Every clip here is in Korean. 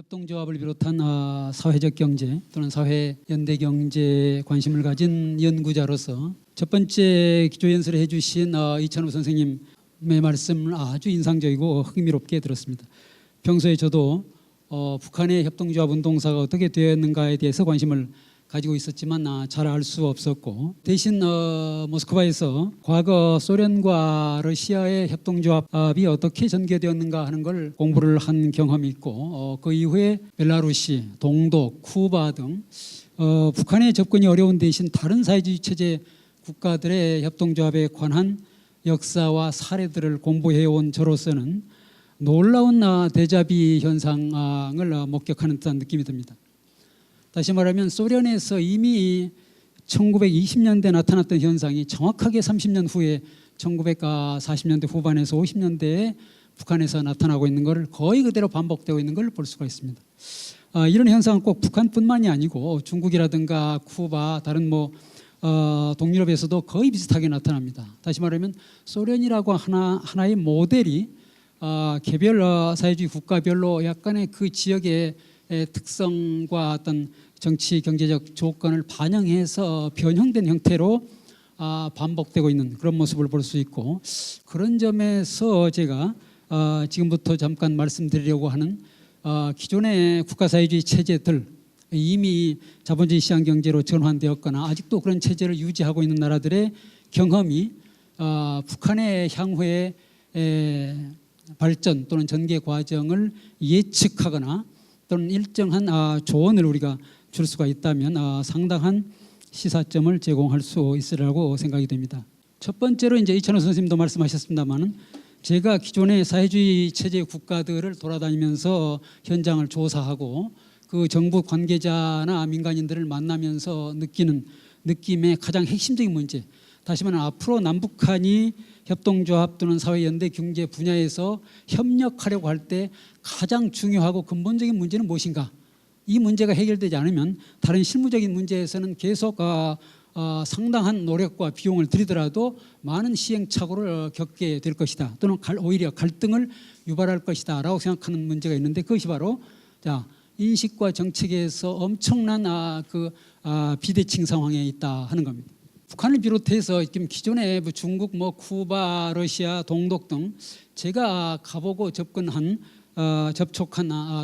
협동조합을 비롯한 사회적 경제 또는 사회 연대 경제에 관심을 가진 연구자로서 첫 번째 기조연설을 해주신 이찬호 선생님의 말씀을 아주 인상적이고 흥미롭게 들었습니다. 평소에 저도 북한의 협동조합 운동사가 어떻게 되었는가에 대해서 관심을 가지고 있었지만 잘 알 수 없었고, 대신 모스크바에서 과거 소련과 러시아의 협동조합이 어떻게 전개되었는가 하는 걸 공부를 한 경험이 있고, 그 이후에 벨라루시, 동독, 쿠바 등 북한의 접근이 어려운 대신 다른 사회주의 체제 국가들의 협동조합에 관한 역사와 사례들을 공부해온 저로서는 놀라운 데자비 현상을 목격하는 듯한 느낌이 듭니다. 다시 말하면 소련에서 이미 1920년대에 나타났던 현상이 정확하게 30년 후에 1940년대 후반에서 50년대에 북한에서 나타나고 있는 것을 거의 그대로 반복되고 있는 걸 볼 수가 있습니다. 이런 현상은 꼭 북한뿐만이 아니고 중국이라든가 쿠바, 다른 동유럽에서도 거의 비슷하게 나타납니다. 다시 말하면 소련이라고 하나의 모델이 개별 사회주의 국가별로 약간의 그 지역의 특성과 어떤 정치 경제적 조건을 반영해서 변형된 형태로 반복되고 있는 그런 모습을 볼 수 있고, 그런 점에서 제가 지금부터 잠깐 말씀드리려고 하는 기존의 국가사회주의 체제들, 이미 자본주의 시장 경제로 전환되었거나 아직도 그런 체제를 유지하고 있는 나라들의 경험이 북한의 향후의 발전 또는 전개 과정을 예측하거나 또는 일정한 조언을 우리가 줄 수가 있다면 상당한 시사점을 제공할 수 있으리라고 생각이 됩니다. 첫 번째로 이제 이찬호 선생님도 말씀하셨습니다만은, 제가 기존의 사회주의 체제 국가들을 돌아다니면서 현장을 조사하고 그 정부 관계자나 민간인들을 만나면서 느끼는 느낌의 가장 핵심적인 문제, 다시 말하면 앞으로 남북한이 협동조합 또는 사회연대 경제 분야에서 협력하려고 할 때 가장 중요하고 근본적인 문제는 무엇인가? 이 문제가 해결되지 않으면 다른 실무적인 문제에서는 계속 상당한 노력과 비용을 들이더라도 많은 시행착오를 겪게 될 것이다, 또는 오히려 갈등을 유발할 것이다 라고 생각하는 문제가 있는데, 그것이 바로 인식과 정책에서 엄청난 비대칭 상황에 있다 하는 겁니다. 북한을 비롯해서 기존의 중국, 쿠바, 러시아, 동독 등 제가 가보고 접촉한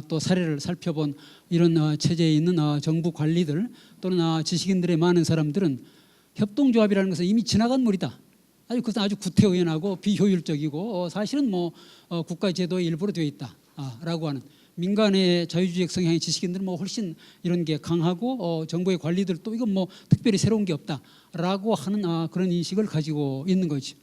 또 사례를 살펴본 이런 체제에 있는 정부 관리들 또는 지식인들의 많은 사람들은 협동조합이라는 것은 이미 지나간 물이다, 그것은 아주 구태의연하고 비효율적이고 사실은 국가제도의 일부로 되어 있다라고 하는, 민간의 자유주의적 성향의 지식인들은 훨씬 이런 게 강하고 정부의 관리들도 이건 특별히 새로운 게 없다라고 하는 그런 인식을 가지고 있는 거죠.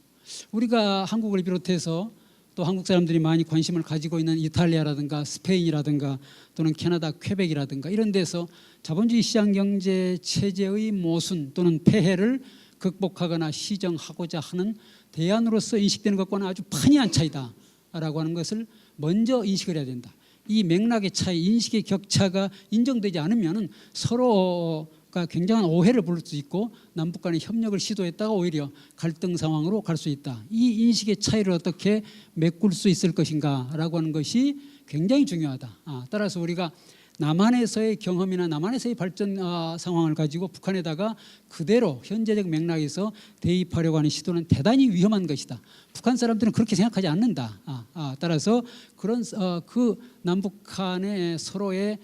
우리가 한국을 비롯해서 또 한국 사람들이 많이 관심을 가지고 있는 이탈리아라든가 스페인이라든가 또는 캐나다 퀘벡이라든가 이런 데서 자본주의 시장 경제 체제의 모순 또는 폐해를 극복하거나 시정하고자 하는 대안으로서 인식되는 것과는 아주 판이한 차이다라고 하는 것을 먼저 인식을 해야 된다. 이 맥락의 차이, 인식의 격차가 인정되지 않으면 서로가 굉장한 오해를 부를 수 있고 남북 간의 협력을 시도했다가 오히려 갈등 상황으로 갈 수 있다. 이 인식의 차이를 어떻게 메꿀 수 있을 것인가라고 하는 것이 굉장히 중요하다. 따라서 우리가 남한에서의 경험이나 남한에서의 발전 상황을 가지고 북한에다가 그대로 현재적 맥락에서 대입하려고 하는 시도는 대단히 위험한 것이다. 북한 사람들은 그렇게 생각하지 않는다. 따라서 그런 그 남북한의 서로의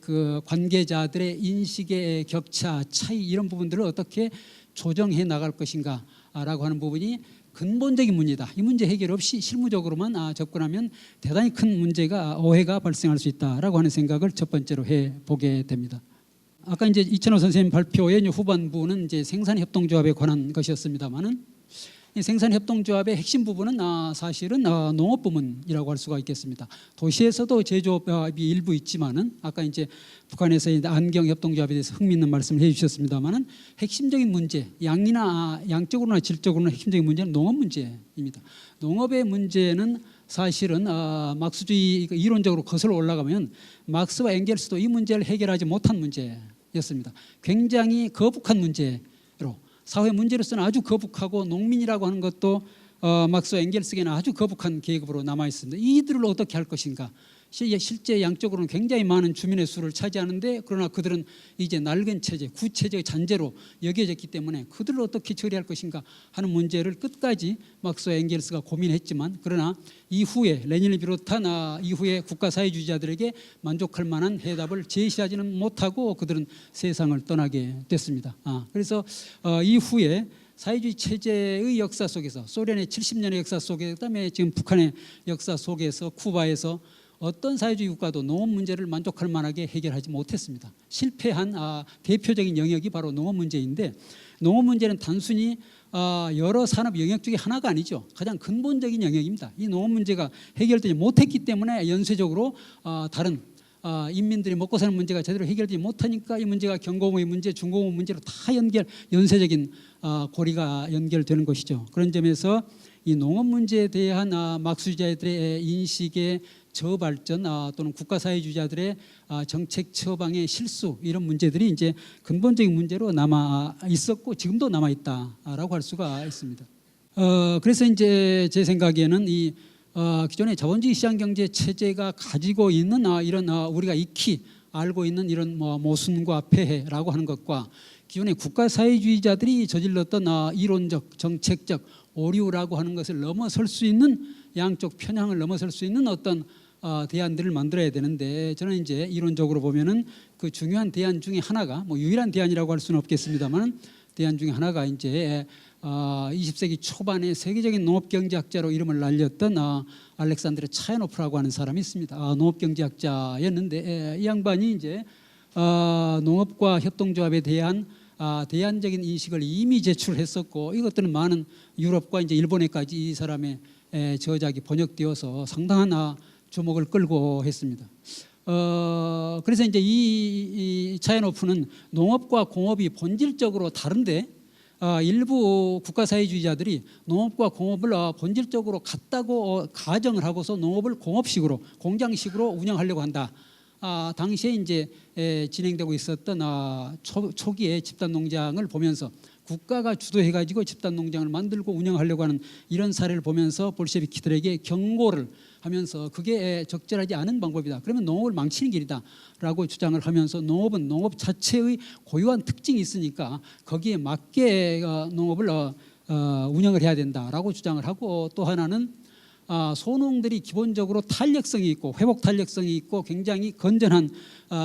그 관계자들의 인식의 격차, 차이, 이런 부분들을 어떻게 조정해 나갈 것인가라고 하는 부분이 근본적인 문제다. 이 문제 해결 없이 실무적으로만 접근하면 대단히 큰 문제가, 오해가 발생할 수 있다라고 하는 생각을 첫 번째로 해보게 됩니다. 아까 이제 이찬호 선생님 발표의 후반부는 이제 생산협동조합에 관한 것이었습니다만은, 이 생산협동조합의 핵심 부분은 사실은 농업 부문이라고 할 수가 있겠습니다. 도시에서도 제조업이 일부 있지만은, 아까 이제 북한에서 안경협동조합에 대해서 흥미있는 말씀을 해주셨습니다만은, 핵심적인 문제, 양적으로나 질적으로나 핵심적인 문제는 농업 문제입니다. 농업의 문제는 사실은 막스주의 이론적으로 거슬러 올라가면 막스와 엥겔스도 이 문제를 해결하지 못한 문제였습니다. 굉장히 거북한 문제로, 사회 문제로서는 아주 거북하고, 농민이라고 하는 것도 막스와 엥겔스에게는 아주 거북한 계급으로 남아 있습니다. 이들을 어떻게 할 것인가, 실제 양적으로는 굉장히 많은 주민의 수를 차지하는데 그러나 그들은 이제 낡은 체제, 구체적 잔재로 여겨졌기 때문에 그들을 어떻게 처리할 것인가 하는 문제를 끝까지 막스와 엥겔스가 고민했지만 그러나 이후에 레닌을 비롯한 이후에 국가사회주의자들에게 만족할 만한 해답을 제시하지는 못하고 그들은 세상을 떠나게 됐습니다. 그래서 이후에 사회주의 체제의 역사 속에서 소련의 70년의 역사 속에 그다음에 지금 북한의 역사 속에서 쿠바에서 어떤 사회주의 국가도 농업 문제를 만족할 만하게 해결하지 못했습니다. 실패한 대표적인 영역이 바로 농업 문제인데 농업 문제는 단순히 여러 산업 영역 중에 하나가 아니죠. 가장 근본적인 영역입니다. 이 농업 문제가 해결되지 못했기 때문에 연쇄적으로 다른 인민들이 먹고 사는 문제가 제대로 해결되지 못하니까 이 문제가 경공업의 문제, 중공업 문제로 다 연쇄적인 고리가 연결되는 것이죠. 그런 점에서 이 농업 문제에 대한 막스주의자들의 인식의 저발전 또는 국가사회주의자들의 정책 처방의 실수 이런 문제들이 이제 근본적인 문제로 남아 있었고 지금도 남아 있다라고 할 수가 있습니다. 그래서 이제 제 생각에는 이 기존의 자본주의 시장경제 체제가 가지고 있는 이런 우리가 익히 알고 있는 이런 모순과 폐해라고 하는 것과 기존의 국가사회주의자들이 저질렀던 이론적, 정책적 오류라고 하는 것을 넘어설 수 있는 양쪽 편향을 넘어설 수 있는 어떤 대안들을 만들어야 되는데 저는 이제 이론적으로 보면은 그 중요한 대안 중에 하나가 유일한 대안이라고 할 수는 없겠습니다만 대안 중에 하나가 이제 20세기 초반에 세계적인 농업경제학자로 이름을 날렸던 알렉산드르 차야노프라고 하는 사람이 있습니다. 농업경제학자였는데 이 양반이 이제 농업과 협동조합에 대한 대안적인 인식을 이미 제출했었고 이것들은 많은 유럽과 이제 일본에까지 이 사람의 저작이 번역되어서 상당한 주목을 끌고 했습니다. 그래서 이제 이 차야노프는 농업과 공업이 본질적으로 다른데 일부 국가사회주의자들이 농업과 공업을 본질적으로 같다고 가정을 하고서 농업을 공업식으로 공장식으로 운영하려고 한다. 당시에 이제 진행되고 있었던 초기에 집단농장을 보면서 국가가 주도해가지고 집단농장을 만들고 운영하려고 하는 이런 사례를 보면서 볼셰비키들에게 경고를 하면서 그게 적절하지 않은 방법이다. 그러면 농업을 망치는 길이다라고 주장을 하면서 농업은 농업 자체의 고유한 특징이 있으니까 거기에 맞게 농업을 운영을 해야 된다라고 주장을 하고 또 하나는 소농들이 기본적으로 탄력성이 있고 회복 탄력성이 있고 굉장히 건전한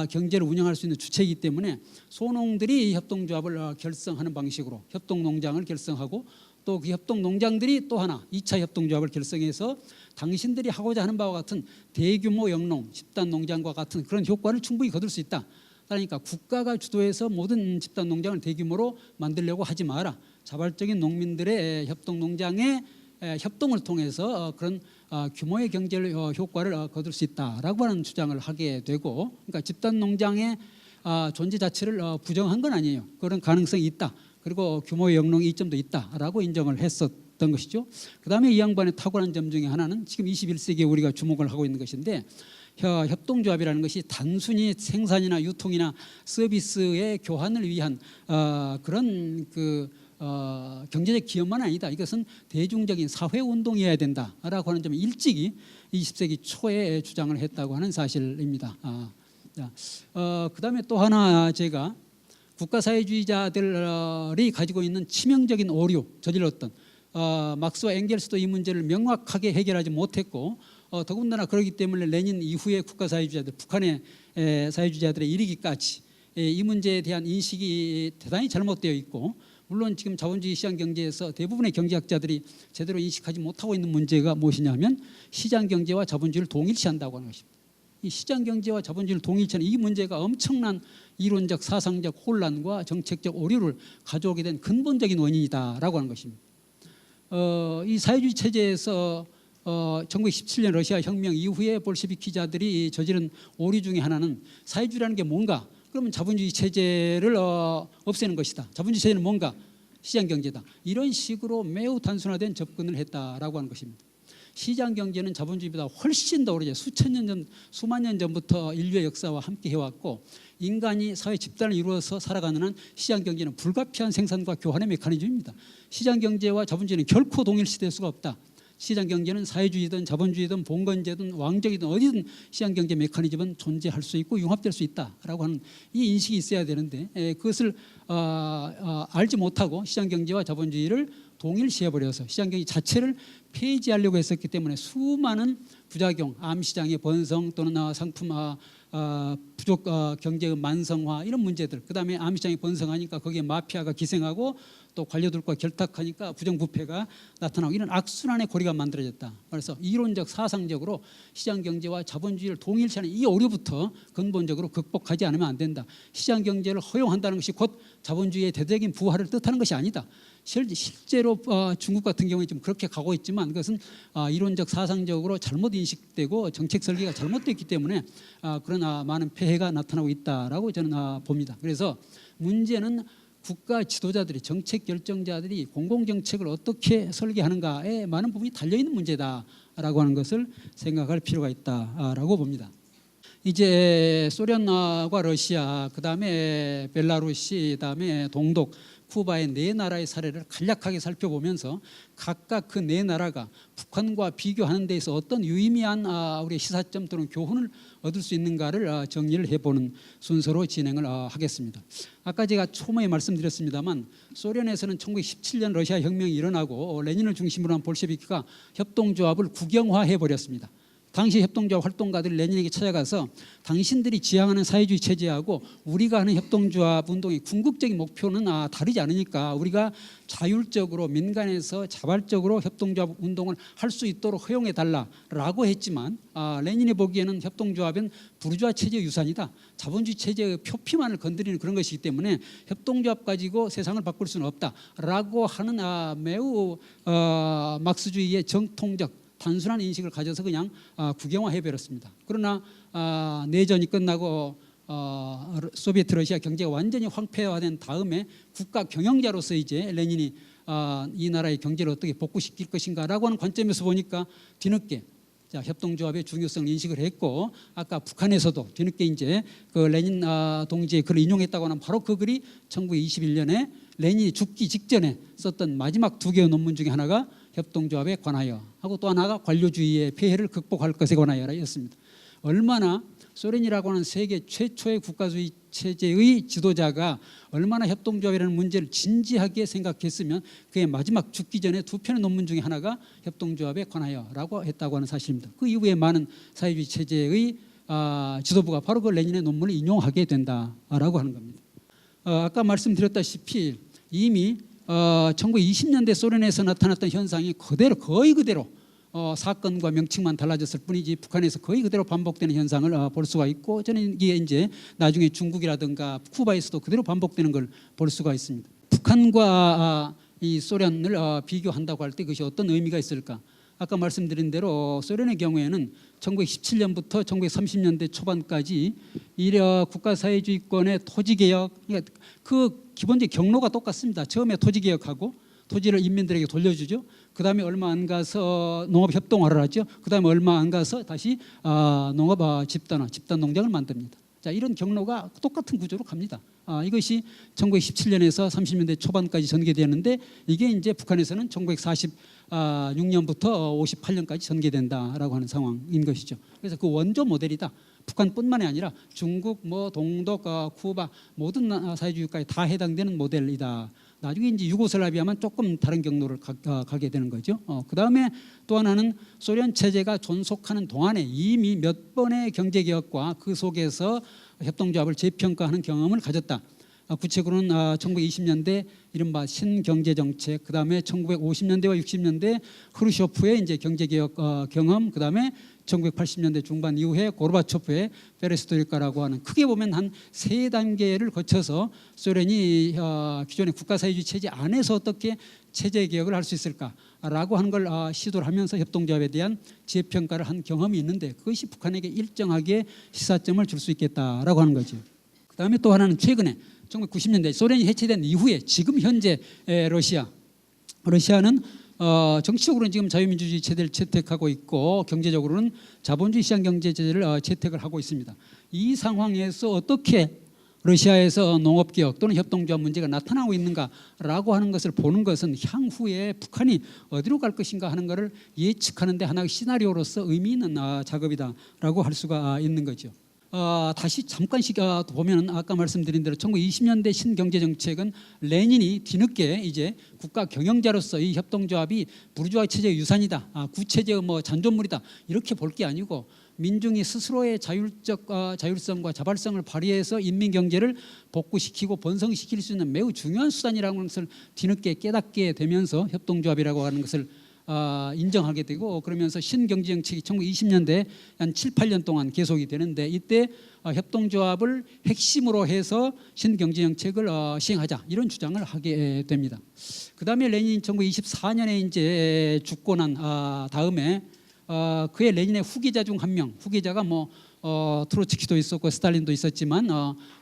경제를 운영할 수 있는 주체이기 때문에 소농들이 협동조합을 결성하는 방식으로 협동농장을 결성하고 또 그 협동농장들이 또 하나 2차 협동조합을 결성해서 당신들이 하고자 하는 바와 같은 대규모 영농, 집단농장과 같은 그런 효과를 충분히 거둘 수 있다. 그러니까 국가가 주도해서 모든 집단농장을 대규모로 만들려고 하지 마라. 자발적인 농민들의 협동농장의 협동을 통해서 그런 규모의 경제를 효과를 거둘 수 있다라고 하는 주장을 하게 되고 그러니까 집단농장의 존재 자체를 부정한 건 아니에요. 그런 가능성이 있다. 그리고 규모의 영농의 이점도 있다라고 인정을 했었던 것이죠. 그다음에 이 양반의 탁월한 점 중에 하나는 지금 21세기에 우리가 주목을 하고 있는 것인데 협동조합이라는 것이 단순히 생산이나 유통이나 서비스의 교환을 위한 그런 경제적 기업만 아니다. 이것은 대중적인 사회운동이어야 된다라고 하는 점을 일찍이 20세기 초에 주장을 했다고 하는 사실입니다. 그다음에 또 하나 제가 국가사회주의자들이 가지고 있는 치명적인 오류 저질렀던 막스와 엥겔스도 이 문제를 명확하게 해결하지 못했고 더군다나 그러기 때문에 레닌 이후의 국가사회주의자들 북한의 사회주의자들에 이르기까지 이 문제에 대한 인식이 대단히 잘못되어 있고 물론 지금 자본주의 시장 경제에서 대부분의 경제학자들이 제대로 인식하지 못하고 있는 문제가 무엇이냐면 시장 경제와 자본주의를 동일시한다고 하는 것입니다. 이 시장 경제와 자본주의를 동일시하는 이 문제가 엄청난 이론적 사상적 혼란과 정책적 오류를 가져오게 된 근본적인 원인이다라고 하는 것입니다. 이 사회주의 체제에서 1917년 러시아 혁명 이후에 볼셰비키자들이 저지른 오류 중에 하나는 사회주의라는 게 뭔가? 그러면 자본주의 체제를 없애는 것이다. 자본주의 체제는 뭔가? 시장 경제다. 이런 식으로 매우 단순화된 접근을 했다라고 하는 것입니다. 시장 경제는 자본주의보다 훨씬 더 오래전 수천 년 전, 수만 년 전부터 인류의 역사와 함께 해왔고 인간이 사회 집단을 이루어서 살아가는 한 시장 경제는 불가피한 생산과 교환의 메커니즘입니다. 시장 경제와 자본주의는 결코 동일시될 수가 없다. 시장 경제는 사회주의든 자본주의든 봉건제든 왕정이든 어디든 시장 경제 메커니즘은 존재할 수 있고 융합될 수 있다라고 하는 이 인식이 있어야 되는데 그것을 알지 못하고 시장 경제와 자본주의를 동일시해버려서 시장 경제 자체를 폐지하려고 했었기 때문에 수많은 부작용, 암시장의 번성 또는 상품 부족 경제의 만성화 이런 문제들, 그다음에 암시장이 번성하니까 거기에 마피아가 기생하고 또 관료들과 결탁하니까 부정부패가 나타나고 이런 악순환의 고리가 만들어졌다. 그래서 이론적 사상적으로 시장 경제와 자본주의를 동일시하는 이 오류부터 근본적으로 극복하지 않으면 안 된다. 시장 경제를 허용한다는 것이 곧 자본주의의 대대적인 부활을 뜻하는 것이 아니다. 실제로 중국 같은 경우에 좀 그렇게 가고 있지만 그것은 이론적 사상적으로 잘못 인식되고 정책 설계가 잘못됐기 때문에 그런 많은 폐해가 나타나고 있다라고 저는 봅니다. 그래서 문제는 국가 지도자들이 정책 결정자들이 공공정책을 어떻게 설계하는가에 많은 부분이 달려있는 문제다라고 하는 것을 생각할 필요가 있다라고 봅니다. 이제 소련과 러시아, 그다음에 벨라루시, 그다음에 동독, 쿠바의 네 나라의 사례를 간략하게 살펴보면서 각각 그 네 나라가 북한과 비교하는 데에서 어떤 유의미한 우리의 시사점 또는 교훈을 얻을 수 있는가를 정리를 해보는 순서로 진행을 하겠습니다. 아까 제가 초모에 말씀드렸습니다만 소련에서는 1917년 러시아 혁명이 일어나고 레닌을 중심으로 한 볼셰비키가 협동조합을 국영화해버렸습니다. 당시 협동조합 활동가들이 레닌에게 찾아가서 당신들이 지향하는 사회주의 체제하고 우리가 하는 협동조합 운동의 궁극적인 목표는 다르지 않으니까 우리가 자율적으로 민간에서 자발적으로 협동조합 운동을 할 수 있도록 허용해달라라고 했지만 레닌이 보기에는 협동조합은 부르주아 체제의 유산이다. 자본주의 체제의 표피만을 건드리는 그런 것이기 때문에 협동조합 가지고 세상을 바꿀 수는 없다라고 하는 매우 막스주의의 정통적 단순한 인식을 가져서 그냥 국영화해버렸습니다. 그러나 내전이 끝나고 소비에트 러시아 경제가 완전히 황폐화된 다음에 국가 경영자로서 이제 레닌이 이 나라의 경제를 어떻게 복구시킬 것인가라고 하는 관점에서 보니까 뒤늦게 협동조합의 중요성을 인식을 했고 아까 북한에서도 뒤늦게 이제 그 레닌 동지의 글을 인용했다고 하는 바로 그 글이 1921년에 레닌이 죽기 직전에 썼던 마지막 두 개의 논문 중에 하나가 협동조합에 관하여 하고 또 하나가 관료주의의 폐해를 극복할 것에 관하여였습니다. 얼마나 소련이라고 하는 세계 최초의 국가주의 체제의 지도자가 얼마나 협동조합이라는 문제를 진지하게 생각했으면 그의 마지막 죽기 전에 두 편의 논문 중에 하나가 협동조합에 관하여라고 했다고 하는 사실입니다. 그 이후에 많은 사회주의 체제의 지도부가 바로 그 레닌의 논문을 인용하게 된다라고 하는 겁니다. 아까 말씀드렸다시피 이미 1920년대 소련에서 나타났던 현상이 거의 그대로 사건과 명칭만 달라졌을 뿐이지 북한에서 거의 그대로 반복되는 현상을 볼 수가 있고 저는 이게 이제 나중에 중국이라든가 쿠바에서도 그대로 반복되는 걸 볼 수가 있습니다. 북한과 이 소련을 비교한다고 할 때 그것이 어떤 의미가 있을까? 아까 말씀드린 대로 소련의 경우에는 1917년부터 1930년대 초반까지 이래 국가사회주의권의 토지개혁, 그러니까 그 기본적인 경로가 똑같습니다. 처음에 토지개혁하고 토지를 인민들에게 돌려주죠. 그 다음에 얼마 안 가서 농업협동화를 하죠. 그 다음에 얼마 안 가서 다시 농업 집단 농장을 만듭니다. 자, 이런 경로가 똑같은 구조로 갑니다. 이것이 1917년에서 30년대 초반까지 전개되었는데 이게 이제 북한에서는 1946년부터 58년까지 전개된다라고 하는 상황인 것이죠. 그래서 그 원조 모델이다. 북한뿐만이 아니라 중국, 동독, 쿠바 모든 사회주의 국가에 다 해당되는 모델이다. 나중에 이제 유고슬라비아만 조금 다른 경로를 가게 되는 거죠. 그 다음에 또 하나는 소련 체제가 존속하는 동안에 이미 몇 번의 경제개혁과 그 속에서 협동조합을 재평가하는 경험을 가졌다. 구체적으로는 1920년대 이른바 신경제정책, 그 다음에 1950년대와 60년대 흐루쇼프의 이제 경제개혁 경험, 그 다음에 1980년대 중반 이후에 고르바초프의 페레스트로이카라고 하는 크게 보면 한 세 단계를 거쳐서 소련이 기존의 국가사회주의 체제 안에서 어떻게 체제 개혁을 할 수 있을까라고 하는 걸 시도를 하면서 협동조합에 대한 재평가를 한 경험이 있는데 그것이 북한에게 일정하게 시사점을 줄 수 있겠다라고 하는 거죠. 그 다음에 또 하나는 최근에 1990년대 소련이 해체된 이후에 지금 현재 러시아는 정치적으로는 지금 자유민주주의 체제를 채택하고 있고 경제적으로는 자본주의 시장 경제 체제를 채택을 하고 있습니다. 이 상황에서 어떻게 러시아에서 농업개혁 또는 협동조합 문제가 나타나고 있는가라고 하는 것을 보는 것은 향후에 북한이 어디로 갈 것인가 하는 것을 예측하는 데 하나의 시나리오로서 의미 있는 작업이다라고 할 수가 있는 거죠. 다시 잠깐씩 보면 아까 말씀드린 대로 1920년대 신경제정책은 레닌이 뒤늦게 이제 국가 경영자로서 이 협동조합이 부르주아 체제의 유산이다, 구체제의 잔존물이다 이렇게 볼 게 아니고 민중이 스스로의 자율성과 자발성을 발휘해서 인민 경제를 복구시키고 번성시킬 수 있는 매우 중요한 수단이라는 것을 뒤늦게 깨닫게 되면서 협동조합이라고 하는 것을 인정하게 되고, 그러면서 신경제정책이 1920년대 한 7, 8년 동안 계속이 되는데, 이때 협동조합을 핵심으로 해서 신경제정책을 시행하자 이런 주장을 하게 됩니다. 그 다음에 레닌이 1924년에 이제 죽고 난 다음에 그의 레닌의 후계자 중 한 명, 후계자가 트로츠키도 있었고 스탈린도 있었지만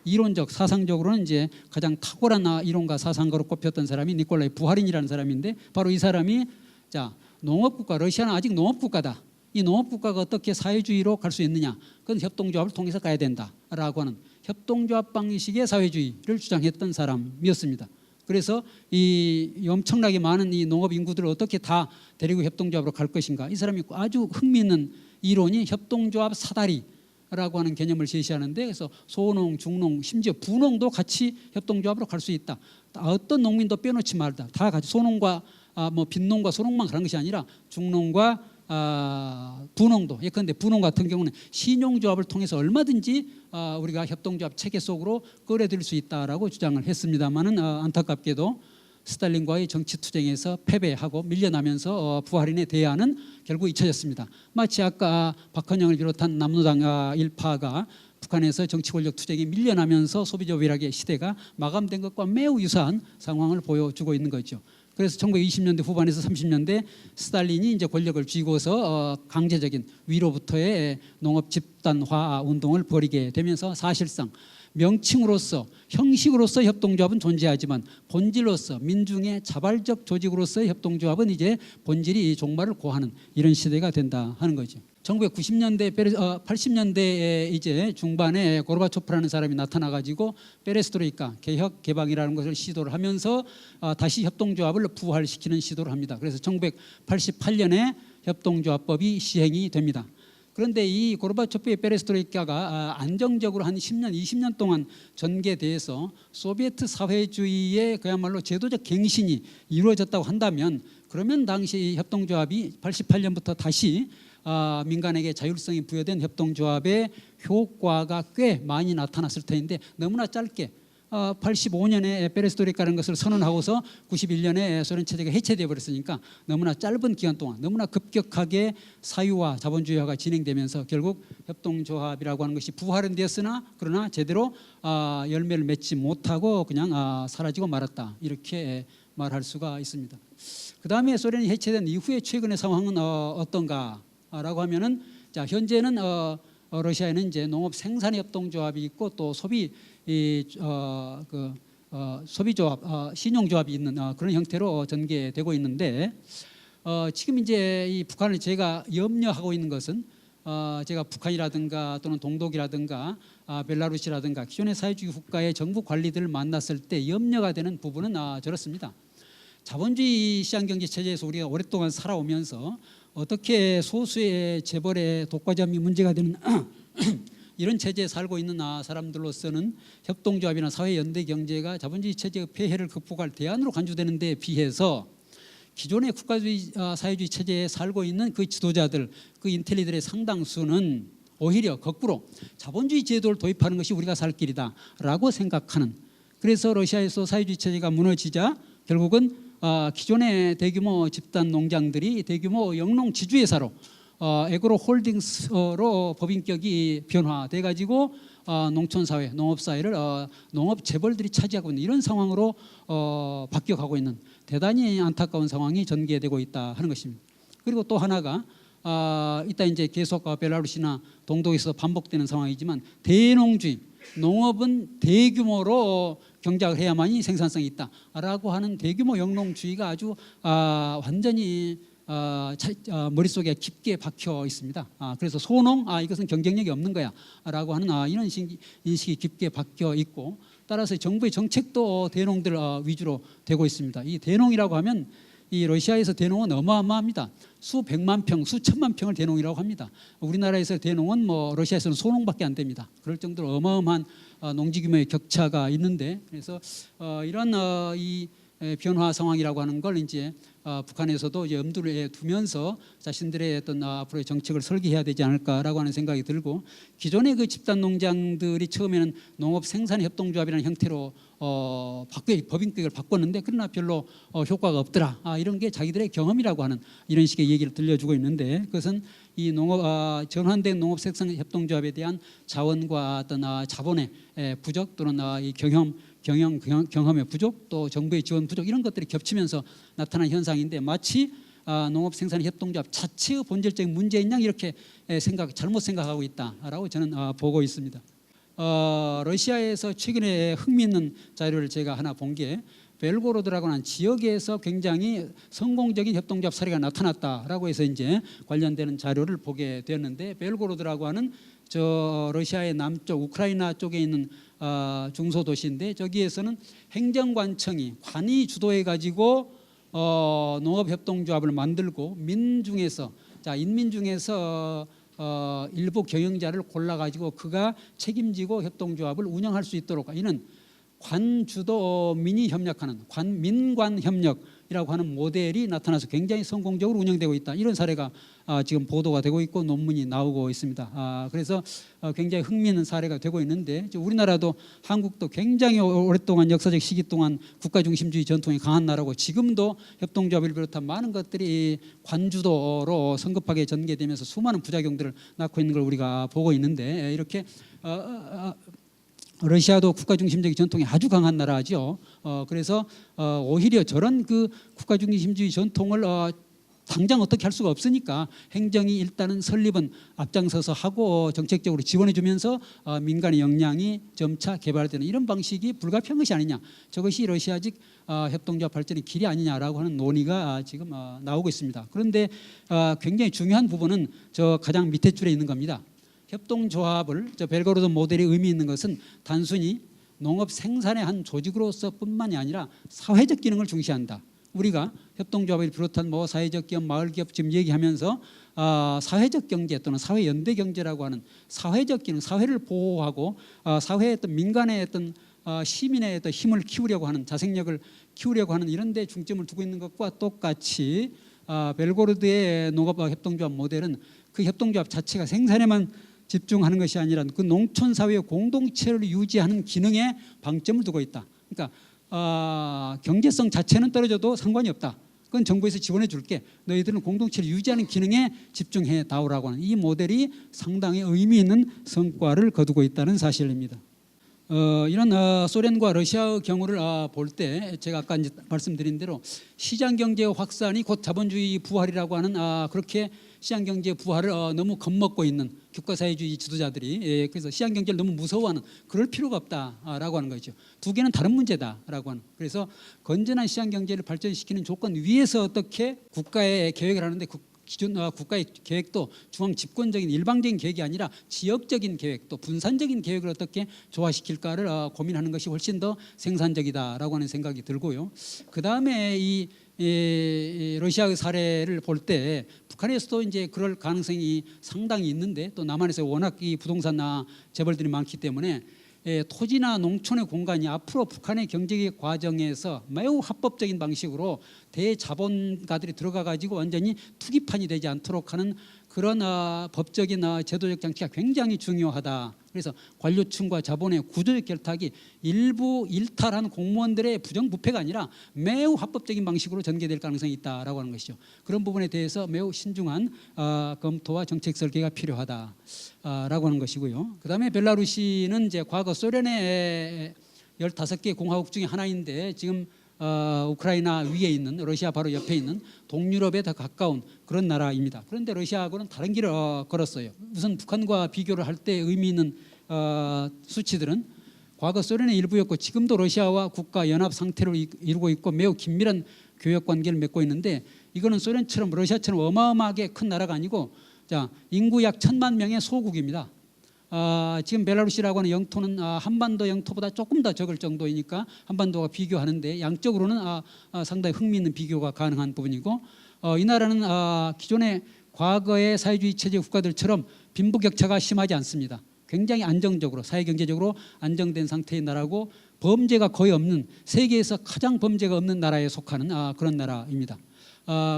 이론적 사상적으로는 이제 가장 탁월한 이론가 사상가로 꼽혔던 사람이 니콜라이 부하린이라는 사람인데, 바로 이 사람이 자, 농업국가, 러시아는 아직 농업국가다. 이 농업국가가 어떻게 사회주의로 갈 수 있느냐? 그건 협동조합을 통해서 가야 된다라고 하는 협동조합 방식의 사회주의를 주장했던 사람이었습니다. 그래서 이 엄청나게 많은 이 농업 인구들을 어떻게 다 데리고 협동조합으로 갈 것인가? 이 사람이 아주 흥미있는 이론이 협동조합 사다리라고 하는 개념을 제시하는데, 그래서 소농, 중농, 심지어 부농도 같이 협동조합으로 갈 수 있다. 어떤 농민도 빼놓지 말다. 다 같이 소농과 빈농과 소농만 가는 것이 아니라 중농과 분홍도, 예컨대 분홍 같은 경우는 신용조합을 통해서 얼마든지 우리가 협동조합 체계 속으로 끌어들일 수 있다라고 주장을 했습니다만은 안타깝게도 스탈린과의 정치투쟁에서 패배하고 밀려나면서 부하린의 대안은 결국 잊혀졌습니다. 마치 아까 박헌영을 비롯한 남노당 일파가 북한에서 정치 권력 투쟁이 밀려나면서 소비적 위락의 시대가 마감된 것과 매우 유사한 상황을 보여주고 있는 거죠. 그래서 1920년대 후반에서 30년대 스탈린이 이제 권력을 쥐고서 강제적인 위로부터의 농업 집단화 운동을 벌이게 되면서 사실상 명칭으로서 형식으로서 협동조합은 존재하지만 본질로서 민중의 자발적 조직으로서의 협동조합은 이제 본질이 종말을 고하는 이런 시대가 된다 하는 거죠. 1990년대, 80년대에 이제 중반에 고르바초프라는 사람이 나타나가지고 페레스트로이카, 개혁, 개방이라는 것을 시도를 하면서 다시 협동조합을 부활시키는 시도를 합니다. 그래서 1988년에 협동조합법이 시행이 됩니다. 그런데 이 고르바초프의 페레스트로이카가 안정적으로 한 10년, 20년 동안 전개돼서 소비에트 사회주의의 그야말로 제도적 갱신이 이루어졌다고 한다면, 그러면 당시 협동조합이 88년부터 다시 민간에게 자율성이 부여된 협동조합의 효과가 꽤 많이 나타났을 텐데, 너무나 짧게 85년에 페레스트로이카라는 것을 선언하고서 91년에 소련 체제가 해체되어 버렸으니까 너무나 짧은 기간 동안 너무나 급격하게 사유화, 자본주의화가 진행되면서 결국 협동조합이라고 하는 것이 부활은 되었으나 그러나 제대로 열매를 맺지 못하고 그냥 사라지고 말았다, 이렇게 말할 수가 있습니다. 그 다음에 소련이 해체된 이후에 최근의 상황은 어떤가라고 하면은, 자, 현재는 러시아에는 이제 농업 생산 협동조합이 있고 또 소비조합, 신용조합이 있는 그런 형태로 전개되고 있는데, 지금 이제 이 북한을 제가 염려하고 있는 것은 제가 북한이라든가 또는 동독이라든가 벨라루시라든가 기존의 사회주의 국가의 정부 관리들을 만났을 때 염려가 되는 부분은 저렇습니다. 자본주의 시장경제 체제에서 우리가 오랫동안 살아오면서 어떻게 소수의 재벌의 독과점이 문제가 되는 이런 체제에 살고 있는 사람들로서는 협동조합이나 사회연대 경제가 자본주의 체제의 폐해를 극복할 대안으로 간주되는 데 비해서 기존의 국가주의 사회주의 체제에 살고 있는 그 지도자들, 그 인텔리들의 상당수는 오히려 거꾸로 자본주의 제도를 도입하는 것이 우리가 살 길이다라고 생각하는, 그래서 러시아에서 사회주의 체제가 무너지자 결국은 기존의 대규모 집단 농장들이 대규모 영농 지주회사로 에그로 홀딩스로 법인격이 변화돼 가지고 농촌사회, 농업사회를 농업 재벌들이 차지하고 있는 이런 상황으로 바뀌어가고 있는 대단히 안타까운 상황이 전개되고 있다 하는 것입니다. 그리고 또 하나가 이따 이제 계속 벨라루시나 동독에서 반복되는 상황이지만, 대농주의, 농업은 대규모로 경작을 해야만이 생산성이 있다라고 하는 대규모 영농주의가 아주 완전히 머릿속에 깊게 박혀 있습니다. 그래서 소농, 이것은 경쟁력이 없는 거야 라고 하는 이런 인식이 깊게 박혀 있고, 따라서 정부의 정책도 대농들 위주로 되고 있습니다. 이 대농이라고 하면 이 러시아에서 대농은 어마어마합니다. 수백만 평, 수천만 평을 대농이라고 합니다. 우리나라에서 대농은 러시아에서는 소농밖에 안 됩니다. 그럴 정도로 어마어마한 농지 규모의 격차가 있는데, 그래서 이런 이 변화 상황이라고 하는 걸 이제 북한에서도 이제 염두를 두면서 자신들의 어떤 앞으로의 정책을 설계해야 되지 않을까라고 하는 생각이 들고, 기존의 그 집단 농장들이 처음에는 농업 생산 협동조합이라는 형태로 법인격을 바꿨는데, 그러나 별로 효과가 없더라. 이런 게 자기들의 경험이라고 하는 이런 식의 얘기를 들려주고 있는데, 그것은 이 전환된 농업 생산 협동조합에 대한 자원과 어떤 자본의 부족, 또는 이 경험의 부족, 또 정부의 지원 부족, 이런 것들이 겹치면서 나타난 현상인데, 마치 농업 생산 협동조합 자체의 본질적인 문제인 양 이렇게 잘못 생각하고 있다라고 저는 보고 있습니다. 러시아에서 최근에 흥미있는 자료를 제가 하나 본 게, 벨고로드라고 하는 지역에서 굉장히 성공적인 협동조합 사례가 나타났다라고 해서 이제 관련되는 자료를 보게 되었는데, 벨고로드라고 하는 러시아의 남쪽 우크라이나 쪽에 있는 중소도시인데, 저기에서는 행정관청이 관이 주도해 가지고 농업협동조합을 만들고, 인민 중에서 일부 경영자를 골라 가지고 그가 책임지고 협동조합을 운영할 수 있도록, 이는 관주도 민이 협력하는 민관협력이라고 하는 모델이 나타나서 굉장히 성공적으로 운영되고 있다, 이런 사례가 지금 보도가 되고 있고 논문이 나오고 있습니다. 그래서 굉장히 흥미있는 사례가 되고 있는데, 우리나라도 한국도 굉장히 오랫동안 역사적 시기 동안 국가중심주의 전통이 강한 나라고, 지금도 협동조합을 비롯한 많은 것들이 관주도로 성급하게 전개되면서 수많은 부작용들을 낳고 있는 걸 우리가 보고 있는데, 이렇게 러시아도 국가중심적인 전통이 아주 강한 나라죠. 그래서 오히려 저런 그 국가중심주의 전통을 당장 어떻게 할 수가 없으니까 행정이 일단은 설립은 앞장서서 하고 정책적으로 지원해 주면서 민간의 역량이 점차 개발되는 이런 방식이 불가피한 것이 아니냐, 저것이 러시아식 협동조합 발전의 길이 아니냐라고 하는 논의가 지금 나오고 있습니다. 그런데 굉장히 중요한 부분은 저 가장 밑에 줄에 있는 겁니다. 협동조합을, 벨고로드 모델이 의미 있는 것은 단순히 농업 생산의 한 조직으로서뿐만이 아니라 사회적 기능을 중시한다. 우리가 협동조합을 비롯한 사회적 기업, 마을 기업 지금 얘기하면서 사회적 경제 또는 사회 연대 경제라고 하는 사회적 기능, 사회를 보호하고 사회의 어떤 민간의 어떤 시민의 어떤 힘을 키우려고 하는, 자생력을 키우려고 하는 이런 데 중점을 두고 있는 것과 똑같이 벨고로드의 농업 협동조합 모델은 그 협동조합 자체가 생산에만 집중하는 것이 아니라 그 농촌 사회의 공동체를 유지하는 기능에 방점을 두고 있다. 그러니까 경제성 자체는 떨어져도 상관이 없다. 그건 정부에서 지원해 줄게. 너희들은 공동체를 유지하는 기능에 집중해 다오라고 하는 이 모델이 상당히 의미 있는 성과를 거두고 있다는 사실입니다. 이런 소련과 러시아의 경우를 볼 때 제가 아까 이제 말씀드린 대로 시장 경제의 확산이 곧 자본주의 부활이라고 하는 그렇게 시장 경제 부활을 너무 겁먹고 있는 국가사회주의 지도자들이, 그래서 시장 경제를 너무 무서워하는, 그럴 필요가 없다라고 하는 거죠. 두 개는 다른 문제다라고 하는. 그래서 건전한 시장 경제를 발전시키는 조건 위에서 어떻게 국가의 계획을 하는데, 기존 국가의 계획도 중앙 집권적인 일방적인 계획이 아니라 지역적인 계획, 또 분산적인 계획을 어떻게 조화시킬까를 고민하는 것이 훨씬 더 생산적이다라고 하는 생각이 들고요. 그 다음에 이 러시아의 사례를 볼 때 북한에서도 이제 그럴 가능성이 상당히 있는데, 또 남한에서 워낙 이 부동산 재벌들이 많기 때문에 토지나 농촌의 공간이 앞으로 북한의 경제개혁 과정에서 매우 합법적인 방식으로 대자본가들이 들어가 가지고 완전히 투기판이 되지 않도록 하는 그런 법적인 제도적 장치가 굉장히 중요하다. 그래서 관료층과 자본의 구조적 결탁이 일부 일탈한 공무원들의 부정부패가 아니라 매우 합법적인 방식으로 전개될 가능성이 있다라고 하는 것이죠. 그런 부분에 대해서 매우 신중한 검토와 정책 설계가 필요하다라고 하는 것이고요. 그다음에 벨라루시는 이제 과거 소련의 15개 공화국 중에 하나인데, 지금 우크라이나 위에 있는, 러시아 바로 옆에 있는 동유럽에 더 가까운 그런 나라입니다. 그런데 러시아하고는 다른 길을 걸었어요. 우선 북한과 비교를 할 때 의미 있는 수치들은 과거 소련의 일부였고, 지금도 러시아와 국가 연합 상태를 이루고 있고 매우 긴밀한 교역 관계를 맺고 있는데, 이거는 소련처럼 러시아처럼 어마어마하게 큰 나라가 아니고 자, 인구 약 1,000만 명의 소국입니다. 지금 벨라루시라고 하는 영토는 한반도 영토보다 조금 더 적을 정도이니까 한반도와 비교하는데 양적으로는 상당히 흥미있는 비교가 가능한 부분이고 이 나라는 기존의 과거의 사회주의 체제 국가들처럼 빈부격차가 심하지 않습니다. 굉장히 안정적으로 사회경제적으로 안정된 상태의 나라고 범죄가 거의 없는 세계에서 가장 범죄가 없는 나라에 속하는 그런 나라입니다.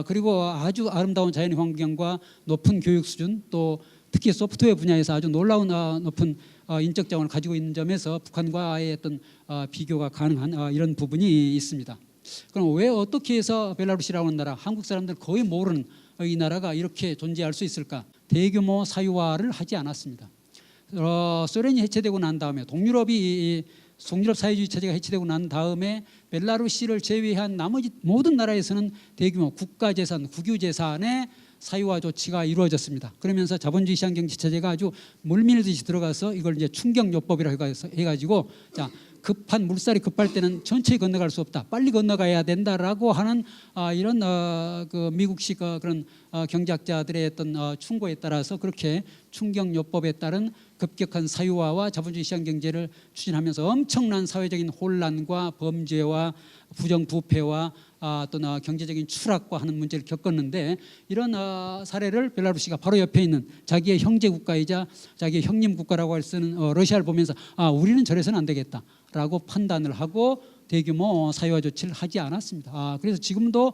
그리고 아주 아름다운 자연 환경과 높은 교육 수준 또 특히 소프트웨어 분야에서 아주 놀라운 높은 인적 자원을 가지고 있는 점에서 북한과의 어떤 비교가 가능한 이런 부분이 있습니다. 그럼 왜 어떻게 해서 벨라루시라고 하는 나라, 한국 사람들 거의 모르는 이 나라가 이렇게 존재할 수 있을까? 대규모 사유화를 하지 않았습니다. 소련이 해체되고 난 다음에 동유럽이 동유럽 사회주의 체제가 해체되고 난 다음에 벨라루시를 제외한 나머지 모든 나라에서는 대규모 국가재산, 국유재산의 사유화 조치가 이루어졌습니다. 그러면서 자본주의 시장경제 체제가 아주 물밀듯이 들어가서 이걸 이제 충격요법이라고 해가지고 자 급한 물살이 급할 때는 천천히 건너갈 수 없다, 빨리 건너가야 된다라고 하는 이런 그 미국식 그런 경제학자들의 어떤 충고에 따라서 그렇게 충격요법에 따른 급격한 사유화와 자본주의 시장경제를 추진하면서 엄청난 사회적인 혼란과 범죄와 부정부패와 또는 경제적인 추락과 하는 문제를 겪었는데 이런 사례를 벨라루시가 바로 옆에 있는 자기의 형제 국가이자 자기의 형님 국가라고 할 수 있는 러시아를 보면서 우리는 저래서는 안 되겠다라고 판단을 하고 대규모 사유화 조치를 하지 않았습니다. 그래서 지금도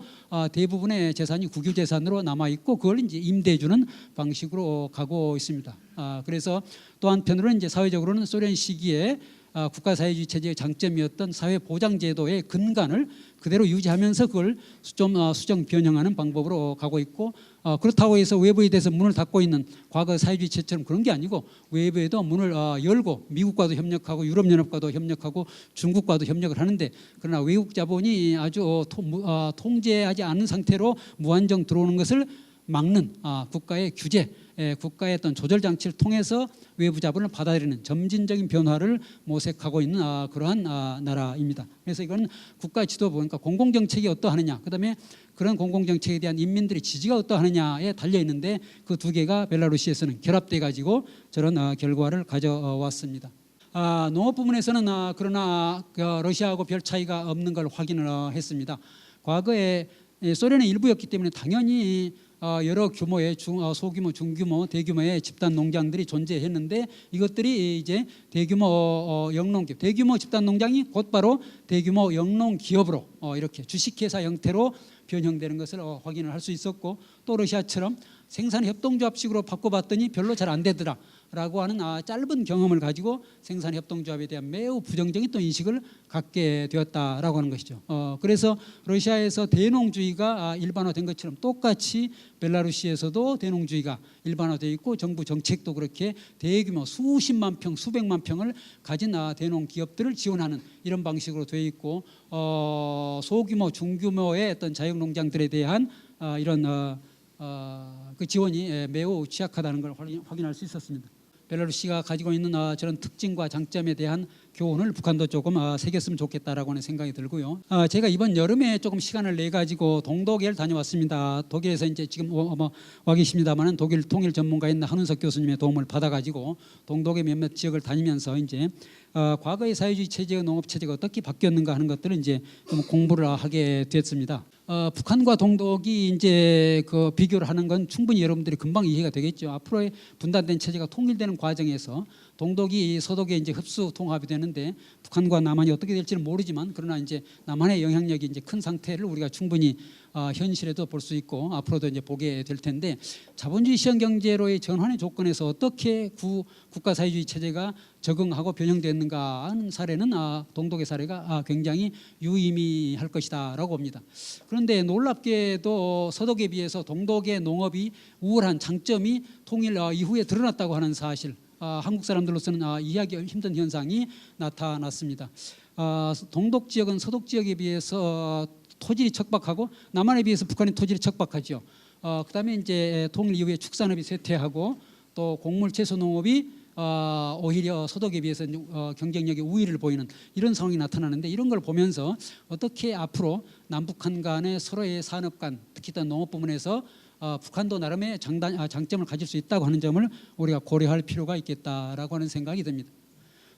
대부분의 재산이 국유재산으로 남아 있고 그걸 이제 임대해주는 방식으로 가고 있습니다. 그래서 또 한편으로는 이제 사회적으로는 소련 시기에 국가사회주의 체제의 장점이었던 사회보장제도의 근간을 그대로 유지하면서 그걸 좀 수정 변형하는 방법으로 가고 있고 그렇다고 해서 외부에 대해서 문을 닫고 있는 과거 사회주의 체제처럼 그런 게 아니고 외부에도 문을 열고 미국과도 협력하고 유럽연합과도 협력하고 중국과도 협력을 하는데 그러나 외국 자본이 아주 통제하지 않은 상태로 무한정 들어오는 것을 막는 국가의 규제, 국가의 어떤 조절 장치를 통해서 외부 자본을 받아들이는 점진적인 변화를 모색하고 있는 그러한 나라입니다. 그래서 이건 국가 지도부, 그러니까 공공정책이 어떠하느냐, 그다음에 그런 공공정책에 대한 인민들의 지지가 어떠하느냐에 달려 있는데 그 두 개가 벨라루시에서는 결합돼 가지고 저런 결과를 가져왔습니다. 농업 부문에서는 그러나 러시아하고 별 차이가 없는 걸 확인을 했습니다. 과거에 소련의 일부였기 때문에 당연히 여러 규모의 소규모, 중규모, 대규모의 집단 농장들이 존재했는데 이것들이 이제 대규모 영농기업, 대규모 집단 농장이 곧바로 대규모 영농기업으로 이렇게 주식회사 형태로 변형되는 것을 확인을 할 수 있었고 또 러시아처럼 생산협동조합식으로 바꿔봤더니 별로 잘 안 되더라라고 하는 짧은 경험을 가지고 생산협동조합에 대한 매우 부정적인 또 인식을 갖게 되었다라고 하는 것이죠. 그래서 러시아에서 대농주의가 일반화된 것처럼 똑같이 벨라루시에서도 대농주의가 일반화되어 있고 정부 정책도 그렇게 대규모 수십만 평, 수백만 평을 가진 대농기업들을 지원하는 이런 방식으로 되어 있고 소규모, 중규모의 어떤 자영농장들에 대한 이런 그 지원이 매우 취약하다는 걸 확인할 수 있었습니다. 벨라루시가 가지고 있는 저런 특징과 장점에 대한 교훈을 북한도 조금 새겼으면 좋겠다라고 하는 생각이 들고요. 제가 이번 여름에 조금 시간을 내 가지고 동독에를 다녀왔습니다. 독일에서 이제 지금 와 계십니다만은 독일 통일 전문가인 한은석 교수님의 도움을 받아 가지고 동독의 몇몇 지역을 다니면서 이제 과거의 사회주의 체제와 농업 체제가 어떻게 바뀌었는가 하는 것들을 이제 좀 공부를 하게 됐습니다. 북한과 동독이 이제 그 비교를 하는 건 충분히 여러분들이 금방 이해가 되겠죠. 앞으로의 분단된 체제가 통일되는 과정에서 동독이 서독에 이제 흡수 통합이 되는데 북한과 남한이 어떻게 될지는 모르지만 그러나 이제 남한의 영향력이 이제 큰 상태를 우리가 충분히 현실에도 볼 수 있고 앞으로도 이제 보게 될 텐데 자본주의 시장 경제로의 전환의 조건에서 어떻게 국가 사회주의 체제가 적응하고 변형됐는가 하는 사례는 동독의 사례가 굉장히 유의미할 것이다라고 봅니다. 그런데 놀랍게도 서독에 비해서 동독의 농업이 우월한 장점이 통일 이후에 드러났다고 하는 사실, 한국 사람들로서는 이해하기 힘든 현상이 나타났습니다. 동독 지역은 서독 지역에 비해서 토질이 척박하고 남한에 비해서 북한의 토질이 척박하죠. 그다음에 이제 통일 이후에 축산업이 쇠퇴하고 또 곡물 채소 농업이 오히려 소독에 비해서 경쟁력의 우위를 보이는 이런 상황이 나타나는데, 이런 걸 보면서 어떻게 앞으로 남북한 간의 서로의 산업 간, 특히 또 농업 부문에서 북한도 나름의 장점을 가질 수 있다고 하는 점을 우리가 고려할 필요가 있겠다라고 하는 생각이 듭니다.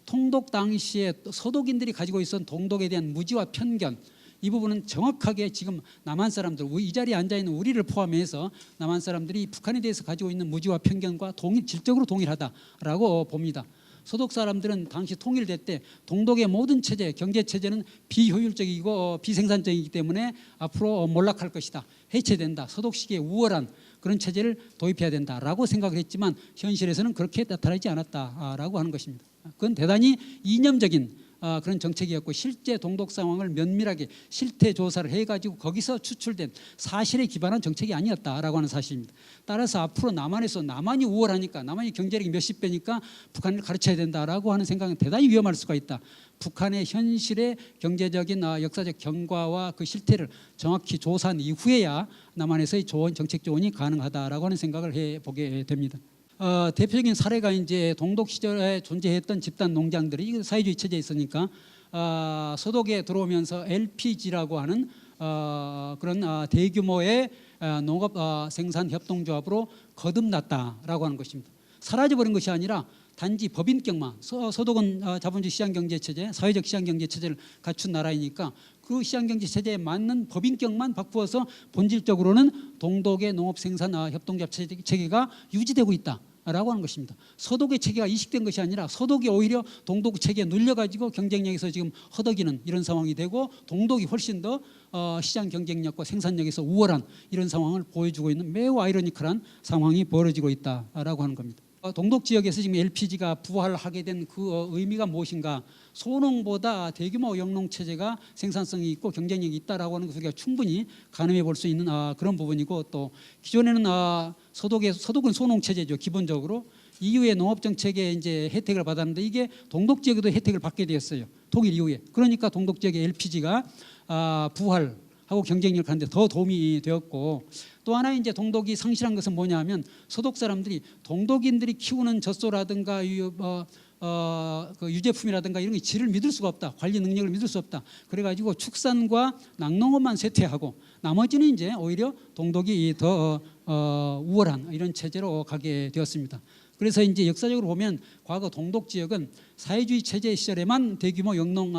통독 당시에 서독인들이 가지고 있었던 동독에 대한 무지와 편견, 이 부분은 정확하게 지금 남한 사람들, 이 자리에 앉아있는 우리를 포함해서 남한 사람들이 북한에 대해서 가지고 있는 무지와 편견과 질적으로 동일하다라고 봅니다. 서독 사람들은 당시 통일될 때 동독의 모든 체제, 경제 체제는 비효율적이고 비생산적이기 때문에 앞으로 몰락할 것이다, 해체된다, 서독식의 우월한 그런 체제를 도입해야 된다라고 생각을 했지만 현실에서는 그렇게 나타나지 않았다라고 하는 것입니다. 그건 대단히 이념적인 그런 정책이었고, 실제 동독 상황을 면밀하게 실태 조사를 해가지고 거기서 추출된 사실에 기반한 정책이 아니었다라고 하는 사실입니다. 따라서 앞으로 남한에서, 남한이 우월하니까, 남한이 경제력이 몇십 배니까 북한을 가르쳐야 된다라고 하는 생각은 대단히 위험할 수가 있다. 북한의 현실의 경제적인 역사적 경과와 그 실태를 정확히 조사한 이후에야 남한에서의 정책 조언이 가능하다라고 하는 생각을 해보게 됩니다. 대표적인 사례가 이제 동독 시절에 존재했던 집단 농장들이 사회주의 체제에 있으니까 서독에 들어오면서 LPG라고 하는 그런 대규모의 농업 생산 협동조합으로 거듭났다라고 하는 것입니다. 사라져버린 것이 아니라 단지 법인격만, 서독은 자본주의 시장경제체제, 사회적 시장경제체제를 갖춘 나라이니까 그 시장경제체제에 맞는 법인격만 바꾸어서 본질적으로는 동독의 농업생산 협동조합 체계가 유지되고 있다라고 하는 것입니다. 서독의 체계가 이식된 것이 아니라 서독이 오히려 동독 체계에 눌려가지고 경쟁력에서 지금 허덕이는 이런 상황이 되고, 동독이 훨씬 더 시장 경쟁력과 생산력에서 우월한 이런 상황을 보여주고 있는 매우 아이러니컬한 상황이 벌어지고 있다라고 하는 겁니다. 동독 지역에서 지금 LPG가 부활하게 된 그 의미가 무엇인가? 소농보다 대규모 영농 체제가 생산성이 있고 경쟁력이 있다라고 하는 것을 우리가 충분히 가늠해 볼 수 있는 그런 부분이고, 또 기존에는 서독은 소농 체제죠. 기본적으로 이후에 농업 정책에 이제 혜택을 받았는데, 이게 동독 지역에도 혜택을 받게 되었어요. 통일 이후에. 그러니까 동독 지역의 LPG가 부활하고 경쟁력을 갖는 데 더 도움이 되었고, 또 하나 이제 동독이 상실한 것은 뭐냐면, 서독 사람들이 동독인들이 키우는 젖소라든가 그 유제품이라든가 이런 게 질을 믿을 수가 없다, 관리 능력을 믿을 수 없다. 그래가지고 축산과 낙농업만 쇠퇴하고 나머지는 이제 오히려 동독이 더 우월한 이런 체제로 가게 되었습니다. 그래서 이제 역사적으로 보면 과거 동독 지역은 사회주의 체제 시절에만 대규모 영농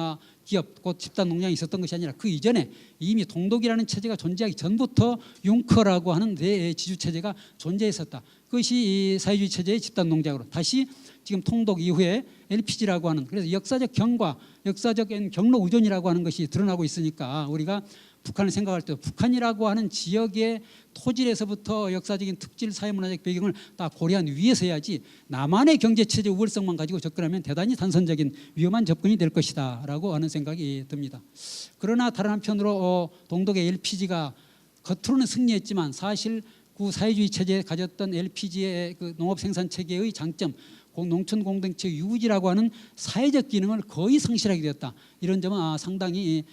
기업, 곧 집단 농장이 있었던 것이 아니라 그 이전에 이미 동독이라는 체제가 존재하기 전부터 융커라고 하는 대지주 체제가 존재했었다. 그것이 이 사회주의 체제의 집단 농장으로 다시 지금 통독 이후에 LPG라고 하는, 그래서 역사적 경과, 역사적인 경로 의존이라고 하는 것이 드러나고 있으니까 우리가 북한을 생각할 때 북한이라고 하는 지역의 토질에서부터 역사적인 특질, 사회문화적 배경을 다 고려한 위에서 해야지, 남한의 경제체제 우월성만 가지고 접근하면 대단히 단선적인 위험한 접근이 될 것이다 라고 하는 생각이 듭니다. 그러나 다른 한편으로 동독의 LPG가 겉으로는 승리했지만 사실 그 사회주의 체제에 가졌던 LPG의 그 농업 생산 체계의 장점, 농촌 공동체 유지라고 하는 사회적 기능을 거의 상실하게 되었다. 이런 점은 상당히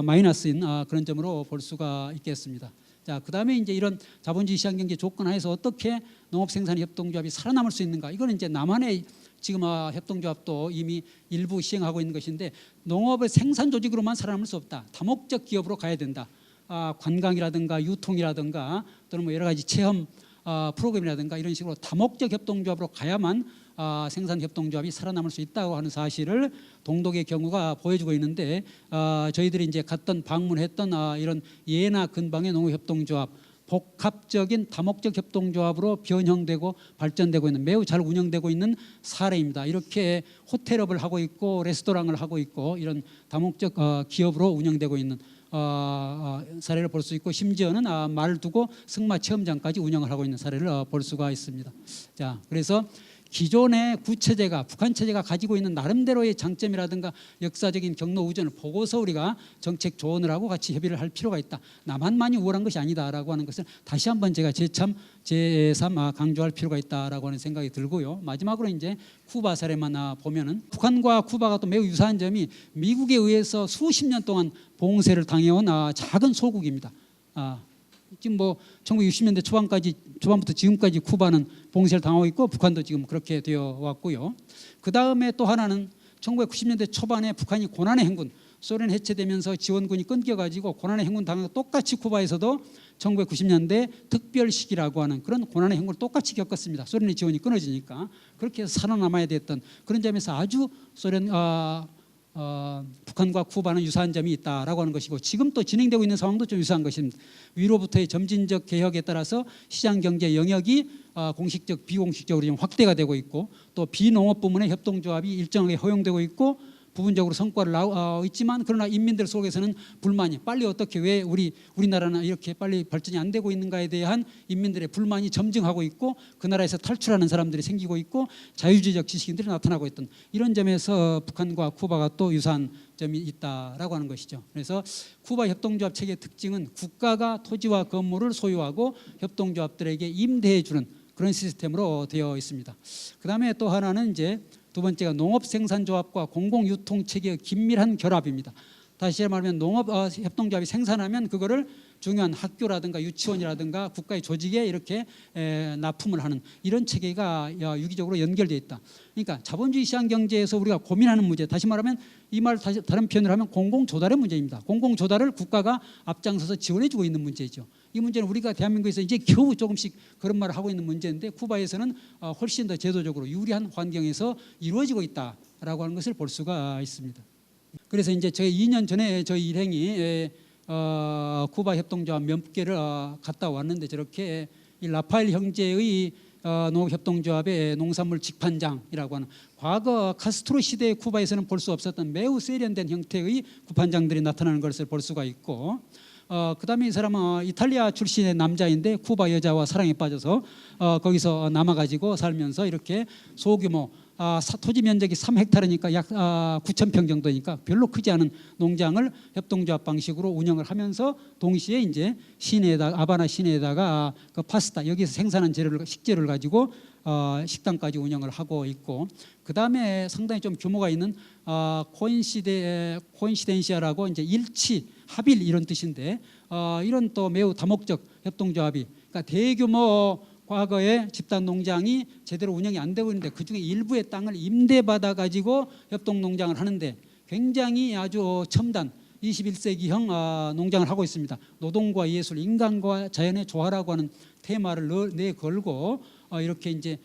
마이너스인 그런 점으로 볼 수가 있겠습니다. 자, 그다음에 이제 이런 자본주의 시장 경제 조건 하에서 어떻게 농업 생산 협동조합이 살아남을 수 있는가? 이거는 이제 남한의 지금 협동조합도 이미 일부 시행하고 있는 것인데, 농업의 생산 조직으로만 살아남을 수 없다. 다목적 기업으로 가야 된다. 관광이라든가 유통이라든가 또는 뭐 여러 가지 체험 프로그램이라든가 이런 식으로 다목적 협동조합으로 가야만 생산협동조합이 살아남을 수 있다고 하는 사실을 동독의 경우가 보여주고 있는데, 저희들이 이제 갔던 방문했던 이런 예나 근방의 농업협동조합, 복합적인 다목적 협동조합으로 변형되고 발전되고 있는, 매우 잘 운영되고 있는 사례입니다. 이렇게 호텔업을 하고 있고 레스토랑을 하고 있고 이런 다목적 기업으로 운영되고 있는 사례를 볼 수 있고, 심지어는 말 두고 승마 체험장까지 운영을 하고 있는 사례를 볼 수가 있습니다. 자, 그래서 기존의 구체제가, 북한 체제가 가지고 있는 나름대로의 장점이라든가 역사적인 경로 의존을 보고서 우리가 정책 조언을 하고 같이 협의를 할 필요가 있다. 남한만이 우월한 것이 아니다라고 하는 것을 다시 한번 제가 제3 강조할 필요가 있다라고 하는 생각이 들고요. 마지막으로 이제 쿠바 사례만 보면은 북한과 쿠바가 또 매우 유사한 점이 미국에 의해서 수십 년 동안 봉쇄를 당해온 작은 소국입니다. 지금 뭐 1960년대 초반부터 지금까지 쿠바는 봉쇄를 당하고 있고 북한도 지금 그렇게 되어 왔고요. 그 다음에 또 하나는 1990년대 초반에 북한이 고난의 행군, 소련 해체되면서 지원군이 끊겨가지고 고난의 행군 당하고 똑같이 쿠바에서도 1990년대 특별 시기라고 하는 그런 고난의 행군을 똑같이 겪었습니다. 소련의 지원이 끊어지니까 그렇게 해서 살아남아야 됐던 그런 점에서 아주 북한과 쿠바는 유사한 점이 있다라고 하는 것이고 지금 또 진행되고 있는 상황도 좀 유사한 것입니다. 위로부터의 점진적 개혁에 따라서 시장경제 영역이 공식적 비공식적으로 좀 확대가 되고 있고 또 비농업 부문의 협동조합이 일정하게 허용되고 있고 부분적으로 성과를 있지만 그러나 인민들 속에서는 불만이 빨리 어떻게 왜 우리나라는 이렇게 빨리 발전이 안 되고 있는가에 대한 인민들의 불만이 점증하고 있고 그 나라에서 탈출하는 사람들이 생기고 있고 자유주의적 지식인들이 나타나고 있던 이런 점에서 북한과 쿠바가 또 유사한 점이 있다라고 하는 것이죠. 그래서 쿠바 협동조합 체계의 특징은 국가가 토지와 건물을 소유하고 협동조합들에게 임대해 주는 그런 시스템으로 되어 있습니다. 그다음에 또 하나는 이제 두 번째가 농업생산조합과 공공유통체계의 긴밀한 결합입니다. 다시 말하면 농업 협동조합이 생산하면 그거를 중요한 학교라든가 유치원이라든가 국가의 조직에 이렇게 납품을 하는 이런 체계가 유기적으로 연결되어 있다. 그러니까 자본주의 시장 경제에서 우리가 고민하는 문제, 다시 말하면 이 말 다른 표현을 하면 공공조달의 문제입니다. 공공조달을 국가가 앞장서서 지원해주고 있는 문제죠. 이 문제는 우리가 대한민국에서 이제 겨우 조금씩 그런 말을 하고 있는 문제인데 쿠바에서는 훨씬 더 제도적으로 유리한 환경에서 이루어지고 있다라고 하는 것을 볼 수가 있습니다. 그래서 이제 저희 2년 전에 저희 일행이 쿠바 협동조합 몇 개를 갔다 왔는데 저렇게 이 라파엘 형제의 농업협동조합의 농산물 직판장이라고 하는 과거 카스트로 시대의 쿠바에서는 볼 수 없었던 매우 세련된 형태의 구판장들이 나타나는 것을 볼 수가 있고 그다음에 이 사람은 이탈리아 출신의 남자인데 쿠바 여자와 사랑에 빠져서 거기서 남아가지고 살면서 이렇게 소규모 토지 면적이 3헥타르니까 약 9,000평 정도니까 별로 크지 않은 농장을 협동조합 방식으로 운영을 하면서 동시에 이제 시내에다가 아바나 시내에다가 그 파스타 여기서 생산한 식재료를 가지고 식당까지 운영을 하고 있고 그 다음에 상당히 좀 규모가 있는 코인시덴시아라고 이제 일치 합일 이런 뜻인데 이런 또 매우 다목적 협동조합이 그러니까 대규모 과거에 집단 농장이 제대로 운영이 안 되고 있는데 그중에 일부의 땅을 임대받아 가지고 협동 농장을 하는데 굉장히 아주 첨단 21세기형 농장을 하고 있습니다. 노동과 예술, 인간과 자연의 조화라고 하는 테마를 내걸고 이렇게 이제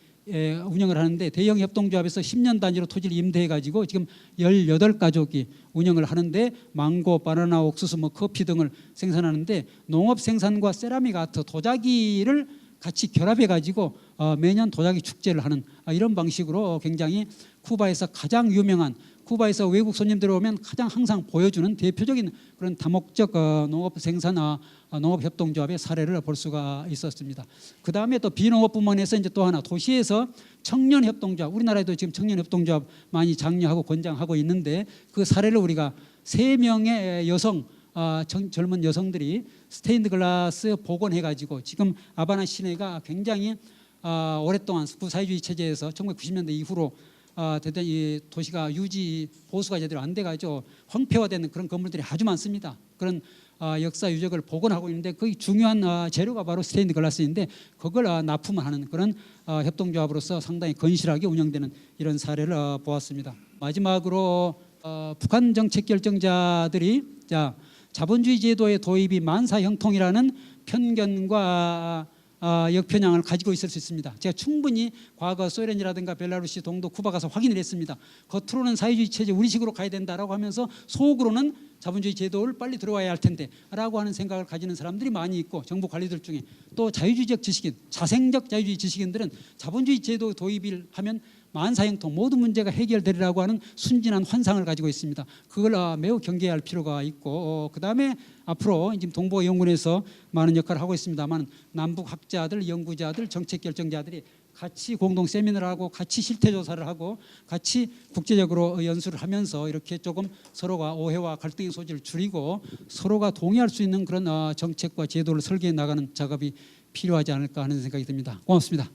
운영을 하는데 대형 협동조합에서 10년 단위로 토지를 임대해 가지고 지금 18가족이 운영을 하는데 망고, 바나나, 옥수수, 커피 등을 생산하는데 농업 생산과 세라믹 아트, 도자기를 같이 결합해 가지고 매년 도자기 축제를 하는 이런 방식으로 굉장히 쿠바에서 가장 유명한 쿠바에서 외국 손님들 오면 가장 항상 보여주는 대표적인 그런 다목적 농업 생산 농업 협동조합의 사례를 볼 수가 있었습니다. 그 다음에 또 비농업 부문에서 이제 또 하나 도시에서 청년 협동조합 우리나라에도 지금 청년 협동조합 많이 장려하고 권장하고 있는데 그 사례를 우리가 3명의 여성 젊은 여성들이 스테인드 글라스 복원해가지고 지금 아바나 시내가 굉장히 오랫동안 구사회주의 체제에서 1990년대 이후로 대단 이 도시가 유지 보수가 제대로 안 돼가지고 황폐화되는 그런 건물들이 아주 많습니다. 그런 역사 유적을 복원하고 있는데 그 중요한 재료가 바로 스테인드 글라스인데 그걸 납품하는 그런 협동조합으로서 상당히 건실하게 운영되는 이런 사례를 보았습니다. 마지막으로 북한 정책 결정자들이 자본주의 제도의 도입이 만사형통이라는 편견과 역편향을 가지고 있을 수 있습니다. 제가 충분히 과거 소련이라든가 벨라루시, 동독, 쿠바 가서 확인을 했습니다. 겉으로는 사회주의 체제 우리식으로 가야 된다라고 하면서 속으로는 자본주의 제도를 빨리 들어와야 할 텐데 라고 하는 생각을 가지는 사람들이 많이 있고 정부 관리들 중에 또 자유주의적 지식인, 자생적 자유주의 지식인들은 자본주의 제도 도입을 하면 만사형통 모든 문제가 해결되리라고 하는 순진한 환상을 가지고 있습니다. 그걸 매우 경계할 필요가 있고 그다음에 앞으로 지금 동북아연구원에서 많은 역할을 하고 있습니다만 남북 학자들, 연구자들, 정책 결정자들이 같이 공동 세미나를 하고 같이 실태 조사를 하고 같이 국제적으로 연수를 하면서 이렇게 조금 서로가 오해와 갈등의 소지를 줄이고 서로가 동의할 수 있는 그런 정책과 제도를 설계해 나가는 작업이 필요하지 않을까 하는 생각이 듭니다. 고맙습니다.